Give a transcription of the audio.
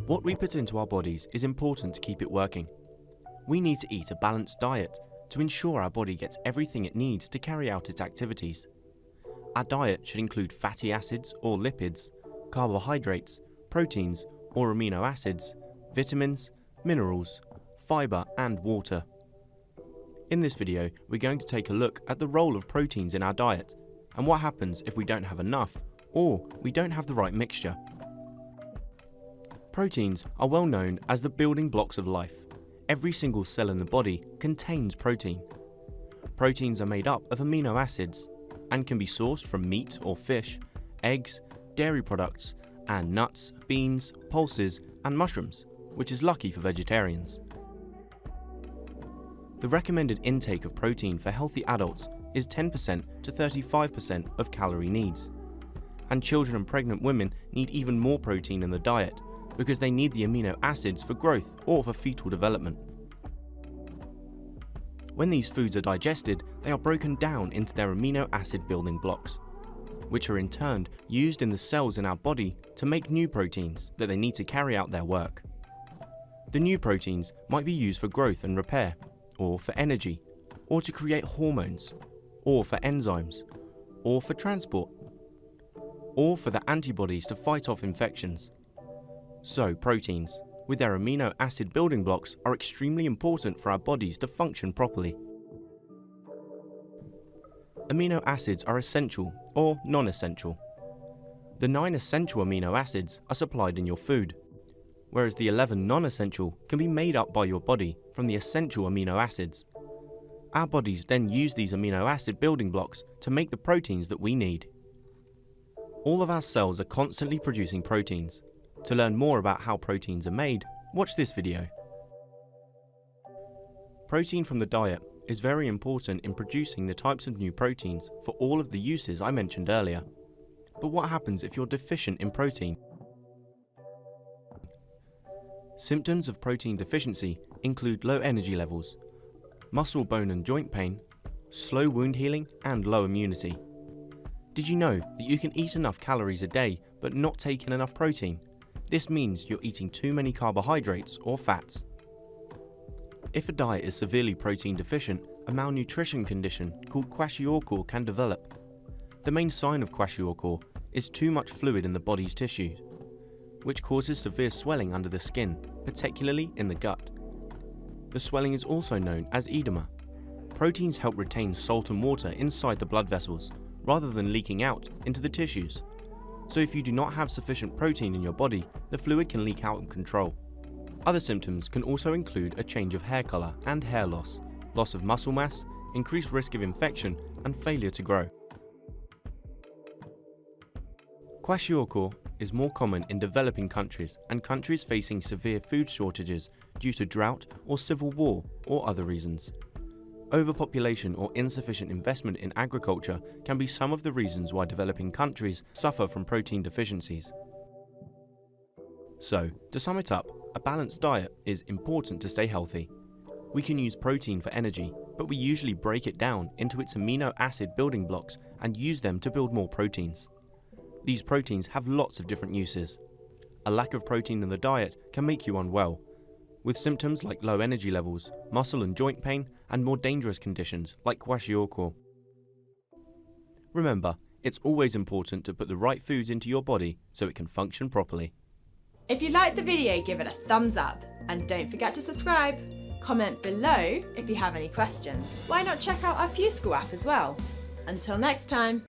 What we put into our bodies is important to keep it working. We need to eat a balanced diet to ensure our body gets everything it needs to carry out its activities. Our diet should include fatty acids or lipids, carbohydrates, proteins or amino acids, vitamins, minerals, fibre and water. In this video, we're going to take a look at the role of proteins in our diet and what happens if we don't have enough or we don't have the right mixture. Proteins are well known as the building blocks of life. Every single cell in the body contains protein. Proteins are made up of amino acids and can be sourced from meat or fish, eggs, dairy products, and nuts, beans, pulses, and mushrooms, which is lucky for vegetarians. The recommended intake of protein for healthy adults is 10% to 35% of calorie needs. And children and pregnant women need even more protein in the diet because they need the amino acids for growth or for fetal development. When these foods are digested, they are broken down into their amino acid building blocks, which are in turn used in the cells in our body to make new proteins that they need to carry out their work. The new proteins might be used for growth and repair, or for energy, or to create hormones, or for enzymes, or for transport, or for the antibodies to fight off infections. So proteins, with their amino acid building blocks, are extremely important for our bodies to function properly. Amino acids are essential or non-essential. The 9 essential amino acids are supplied in your food, whereas the 11 non-essential can be made up by your body from the essential amino acids. Our bodies then use these amino acid building blocks to make the proteins that we need. All of our cells are constantly producing proteins. To learn more about how proteins are made, watch this video. Protein from the diet is very important in producing the types of new proteins for all of the uses I mentioned earlier. But what happens if you're deficient in protein? Symptoms of protein deficiency include low energy levels, muscle, bone and joint pain, slow wound healing and low immunity. Did you know that you can eat enough calories a day but not take in enough protein? This means you're eating too many carbohydrates or fats. If a diet is severely protein deficient, a malnutrition condition called kwashiorkor can develop. The main sign of kwashiorkor is too much fluid in the body's tissues, which causes severe swelling under the skin, particularly in the gut. The swelling is also known as edema. Proteins help retain salt and water inside the blood vessels, rather than leaking out into the tissues. So if you do not have sufficient protein in your body, the fluid can leak out of control. Other symptoms can also include a change of hair colour and hair loss, loss of muscle mass, increased risk of infection, and failure to grow. Kwashiorkor is more common in developing countries and countries facing severe food shortages due to drought or civil war or other reasons. Overpopulation or insufficient investment in agriculture can be some of the reasons why developing countries suffer from protein deficiencies. So, to sum it up, a balanced diet is important to stay healthy. We can use protein for energy, but we usually break it down into its amino acid building blocks and use them to build more proteins. These proteins have lots of different uses. A lack of protein in the diet can make you unwell, with symptoms like low energy levels, muscle and joint pain, and more dangerous conditions like kwashiorkor. Remember, it's always important to put the right foods into your body so it can function properly. If you liked the video, give it a thumbs up and don't forget to subscribe. Comment below if you have any questions. Why not check out our FuseSchool app as well? Until next time.